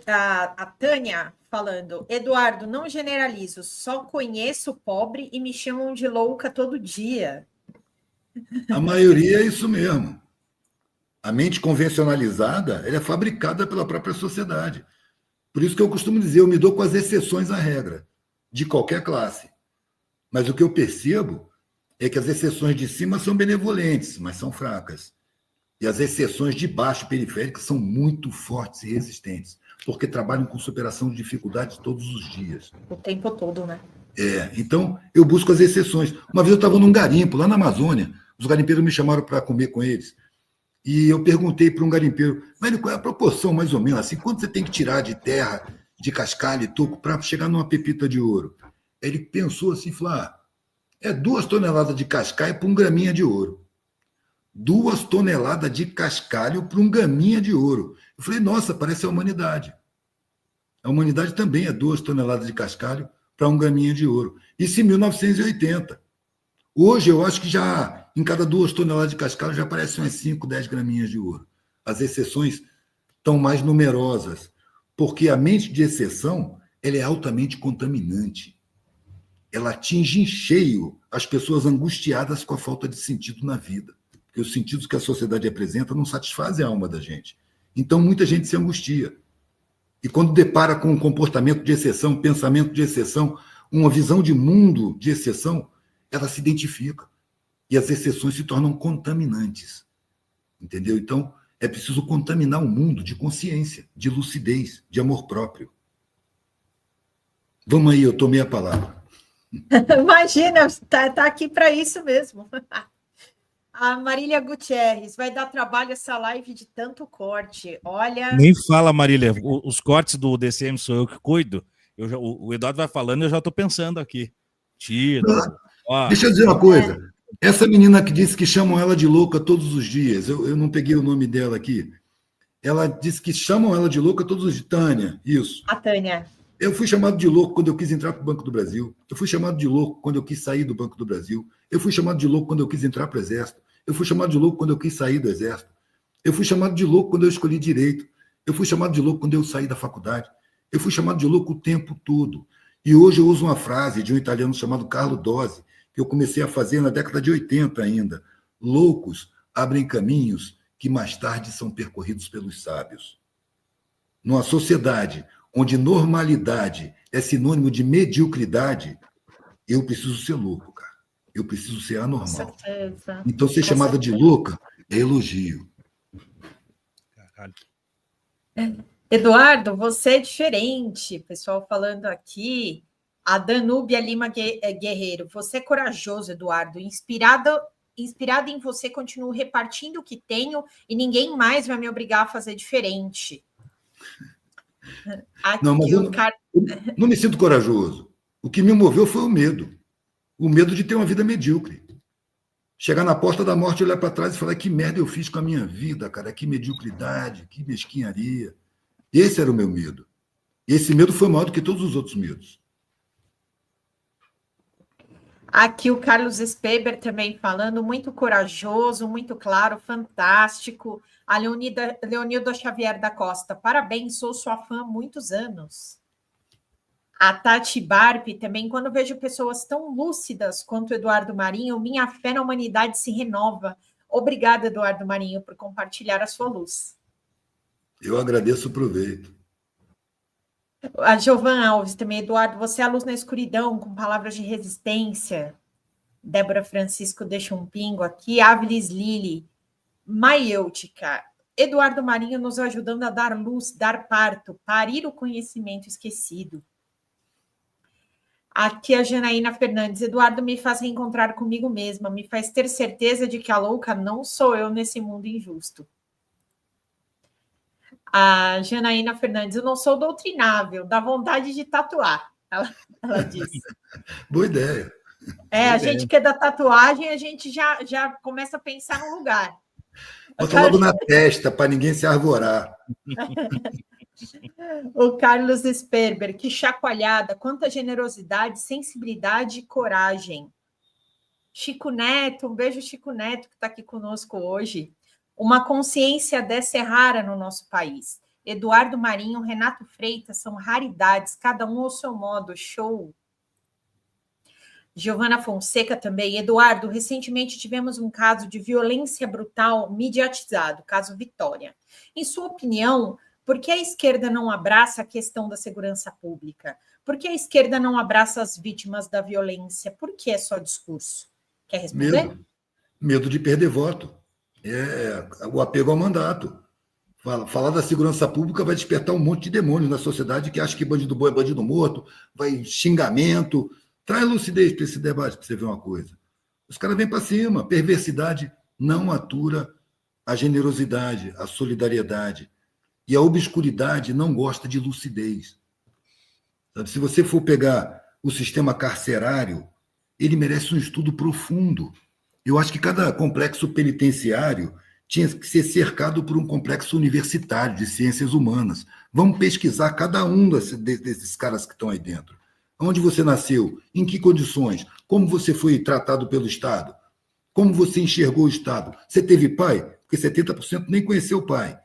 A Tânia falando, Eduardo, não generalizo, só conheço pobre e me chamam de louca todo dia. A maioria é isso mesmo. A mente convencionalizada, ela é fabricada pela própria sociedade. Por isso que eu costumo dizer, eu me dou com as exceções à regra, de qualquer classe. Mas o que eu percebo é que as exceções de cima são benevolentes, mas são fracas. E as exceções de baixo, periféricas, são muito fortes e resistentes, porque trabalham com superação de dificuldades todos os dias. O tempo todo, né? Então, eu busco as exceções. Uma vez eu estava num garimpo, lá na Amazônia, os garimpeiros me chamaram para comer com eles. E eu perguntei para um garimpeiro, mas qual é a proporção, mais ou menos, assim, quanto você tem que tirar de terra, de cascalho e toco para chegar numa pepita de ouro? Ele pensou assim, falou, é 2 toneladas de cascalho para 1 graminha de ouro. 2 toneladas de cascalho para 1 graminha de ouro. Eu falei, nossa, parece a humanidade. A humanidade também é 2 toneladas de cascalho para 1 graminha de ouro. Isso em 1980. Hoje, eu acho que já, em cada 2 toneladas de cascalho, já aparecem umas 5, 10 graminhas de ouro. As exceções estão mais numerosas, porque a mente de exceção ela é altamente contaminante. Ela atinge em cheio as pessoas angustiadas com a falta de sentido na vida. Porque os sentidos que a sociedade apresenta não satisfazem a alma da gente. Então, muita gente se angustia. E quando depara com um comportamento de exceção, um pensamento de exceção, uma visão de mundo de exceção, ela se identifica. E as exceções se tornam contaminantes. Entendeu? Então, é preciso contaminar o mundo de consciência, de lucidez, de amor próprio. Vamos aí, eu tomei a palavra. Imagina, tá aqui para isso mesmo. A Marília Gutierrez, vai dar trabalho essa live de tanto corte. Olha. Nem fala, Marília. Os cortes do DCM sou eu que cuido. O Eduardo vai falando e eu já estou pensando aqui. Tira. Deixa eu dizer uma coisa. Essa menina que disse que chamam ela de louca todos os dias, eu não peguei o nome dela aqui. Ela disse que chamam ela de louca todos os dias. Tânia, isso. A Tânia. Eu fui chamado de louco quando eu quis entrar para o Banco do Brasil. Eu fui chamado de louco quando eu quis sair do Banco do Brasil. Eu fui chamado de louco quando eu quis entrar para o Exército. Eu fui chamado de louco quando eu quis sair do Exército. Eu fui chamado de louco quando eu escolhi Direito. Eu fui chamado de louco quando eu saí da faculdade. Eu fui chamado de louco o tempo todo. E hoje eu uso uma frase de um italiano chamado Carlo Dose, que eu comecei a fazer na década de 80 ainda. Loucos abrem caminhos que mais tarde são percorridos pelos sábios. Numa sociedade onde normalidade é sinônimo de mediocridade, eu preciso ser louco, cara. Eu preciso ser anormal. Com certeza. Então, ser chamada de louca é elogio. Caralho. Eduardo, você é diferente. Pessoal falando aqui. A Danúbia Lima Guerreiro. Você é corajoso, Eduardo. Inspirado em você, continuo repartindo o que tenho e ninguém mais vai me obrigar a fazer diferente. Aqui, não, mas eu não me sinto corajoso. O que me moveu foi o medo. O medo de ter uma vida medíocre. Chegar na porta da morte, olhar para trás e falar que merda eu fiz com a minha vida, cara, que mediocridade, que mesquinharia. Esse era o meu medo. Esse medo foi maior do que todos os outros medos. Aqui o Carlos Speber também falando, muito corajoso, muito claro, fantástico. A Leonilda Xavier da Costa, parabéns, sou sua fã há muitos anos. A Tati Barpi também, quando vejo pessoas tão lúcidas quanto Eduardo Marinho, minha fé na humanidade se renova. Obrigada, Eduardo Marinho, por compartilhar a sua luz. Eu agradeço o proveito. A Giovana Alves também, Eduardo, você é a luz na escuridão, com palavras de resistência. Débora Francisco deixa um pingo aqui. Áviles Lili, Maiêutica. Eduardo Marinho nos ajudando a dar luz, dar parto, parir o conhecimento esquecido. Aqui a Janaína Fernandes. Eduardo me faz reencontrar comigo mesma, me faz ter certeza de que a louca não sou eu nesse mundo injusto. A Janaína Fernandes, eu não sou doutrinável, dá vontade de tatuar, ela disse. Boa ideia. A gente que é da tatuagem, a gente já começa a pensar no lugar. Bota logo na testa, para ninguém se arvorar. O Carlos Sperber, que chacoalhada, quanta generosidade, sensibilidade e coragem. Chico Neto, um beijo, Chico Neto, que está aqui conosco hoje. Uma consciência dessa é rara no nosso país. Eduardo Marinho, Renato Freitas, são raridades, cada um ao seu modo, show. Giovana Fonseca também. Eduardo, recentemente tivemos um caso de violência brutal mediatizado, caso Vitória. Em sua opinião, por que a esquerda não abraça a questão da segurança pública? Por que a esquerda não abraça as vítimas da violência? Por que é só discurso? Quer responder? Medo de perder voto. O apego ao mandato. Falar da segurança pública vai despertar um monte de demônios na sociedade que acha que bandido bom é bandido morto, vai xingamento. Traz lucidez para esse debate, para você ver uma coisa. Os caras vêm para cima. Perversidade não atura a generosidade, a solidariedade. E a obscuridade não gosta de lucidez. Sabe? Se você for pegar o sistema carcerário, ele merece um estudo profundo. Eu acho que cada complexo penitenciário tinha que ser cercado por um complexo universitário de ciências humanas. Vamos pesquisar cada um desses caras que estão aí dentro. Onde você nasceu? Em que condições? Como você foi tratado pelo Estado? Como você enxergou o Estado? Você teve pai? Porque 70% nem conheceu o pai.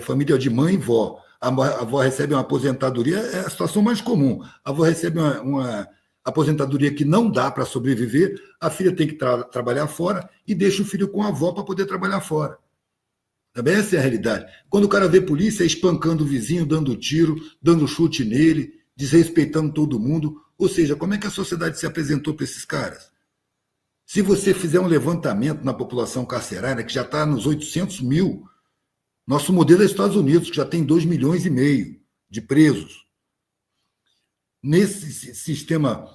Família de mãe e vó. A avó recebe uma aposentadoria, é a situação mais comum. A avó recebe uma aposentadoria que não dá para sobreviver, a filha tem que trabalhar fora e deixa o filho com a avó para poder trabalhar fora. Também essa é a realidade. Quando o cara vê polícia espancando o vizinho, dando tiro, dando chute nele, desrespeitando todo mundo, ou seja, como é que a sociedade se apresentou para esses caras? Se você fizer um levantamento na população carcerária, que já está nos 800 mil, nosso modelo é os Estados Unidos, que já tem 2,5 milhões de presos. Nesse sistema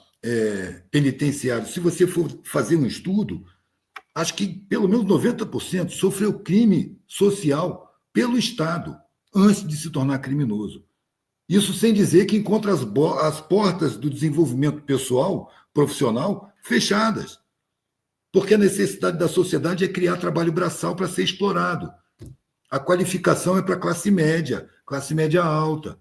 penitenciário, se você for fazer um estudo, acho que pelo menos 90% sofreu crime social pelo Estado antes de se tornar criminoso. Isso sem dizer que encontra as portas do desenvolvimento pessoal, profissional, fechadas. Porque a necessidade da sociedade é criar trabalho braçal para ser explorado. A qualificação é para classe média alta.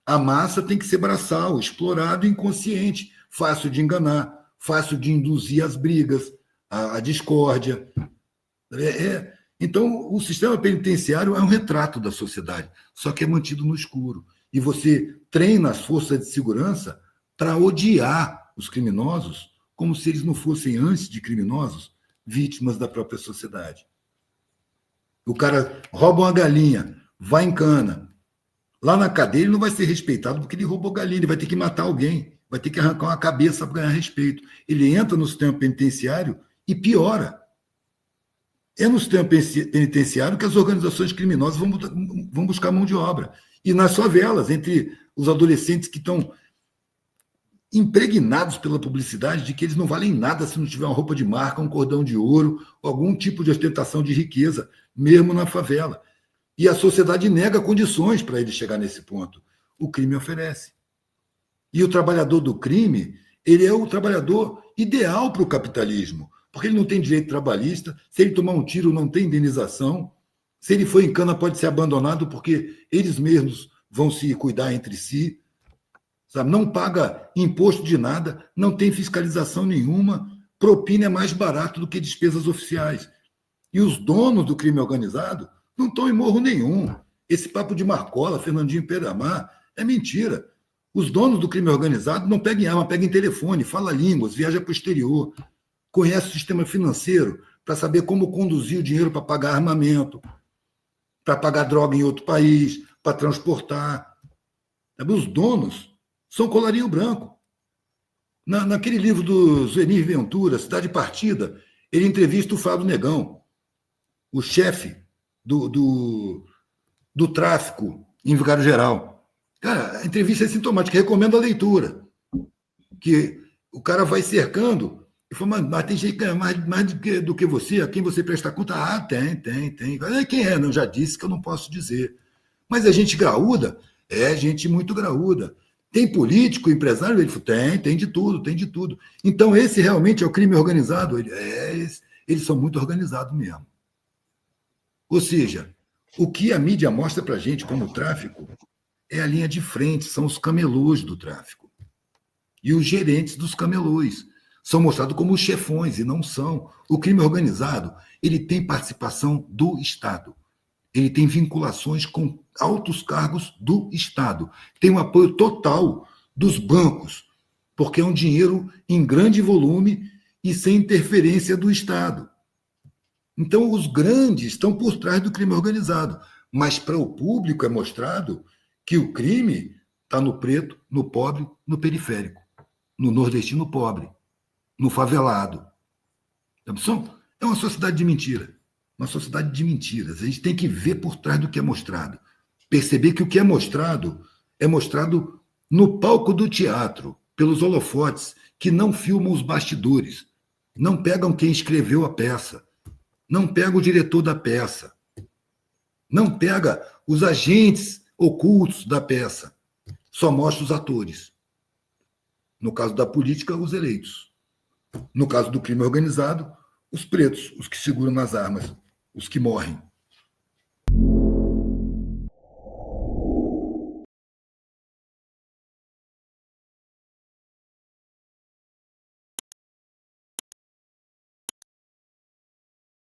A massa tem que ser braçal, explorado e inconsciente, fácil de enganar, fácil de induzir as brigas, a discórdia. Então, o sistema penitenciário é um retrato da sociedade, só que é mantido no escuro. E você treina as forças de segurança para odiar os criminosos como se eles não fossem, antes de criminosos, vítimas da própria sociedade. O cara rouba uma galinha, vai em cana. Lá na cadeia ele não vai ser respeitado porque ele roubou galinha, ele vai ter que matar alguém, vai ter que arrancar uma cabeça para ganhar respeito. Ele entra no sistema penitenciário e piora. É no sistema penitenciário que as organizações criminosas vão buscar mão de obra. E nas favelas, entre os adolescentes que estão impregnados pela publicidade de que eles não valem nada se não tiver uma roupa de marca, um cordão de ouro, algum tipo de ostentação de riqueza, mesmo na favela. E a sociedade nega condições para ele chegar nesse ponto. O crime oferece. E o trabalhador do crime, ele é o trabalhador ideal para o capitalismo, porque ele não tem direito trabalhista, se ele tomar um tiro não tem indenização, se ele for em cana pode ser abandonado porque eles mesmos vão se cuidar entre si, sabe? Não paga imposto de nada, não tem fiscalização nenhuma, propina é mais barato do que despesas oficiais. E os donos do crime organizado não estão em morro nenhum. Esse papo de Marcola, Fernandinho Pedramar, é mentira. Os donos do crime organizado não pegam arma, pegam telefone, fala línguas, viaja para o exterior, conhece o sistema financeiro para saber como conduzir o dinheiro para pagar armamento, para pagar droga em outro país, para transportar. Os donos são colarinho branco. Naquele livro do Zuenir Ventura, Cidade Partida, ele entrevista o Fábio Negão, o chefe do tráfico em Vigário Geral. Cara, a entrevista é sintomática, recomendo a leitura. Que o cara vai cercando e fala, mas tem gente que ganha mais do que você, a quem você presta conta? Ah, tem. Quem é? Não, já disse que eu não posso dizer. Mas é gente graúda? É gente muito graúda. Tem político, empresário? Ele falou, tem de tudo. Então, esse realmente é o crime organizado? Eles são muito organizados mesmo. Ou seja, o que a mídia mostra para a gente como tráfico é a linha de frente, são os camelôs do tráfico. E os gerentes dos camelôs são mostrados como os chefões, e não são. O crime organizado, ele tem participação do Estado. ele tem vinculações com altos cargos do Estado. Tem um apoio total dos bancos, porque é um dinheiro em grande volume e sem interferência do Estado. Então, os grandes estão por trás do crime organizado, mas para o público é mostrado que o crime está no preto, no pobre, no periférico, no nordestino pobre, no favelado. É uma sociedade de mentira, uma sociedade de mentiras. A gente tem que ver por trás do que é mostrado, perceber que o que é mostrado no palco do teatro, pelos holofotes, que não filmam os bastidores, não pegam quem escreveu a peça, não pega o diretor da peça, não pega os agentes ocultos da peça, só mostra os atores. No caso da política, os eleitos. No caso do crime organizado, os pretos, os que seguram nas armas, os que morrem.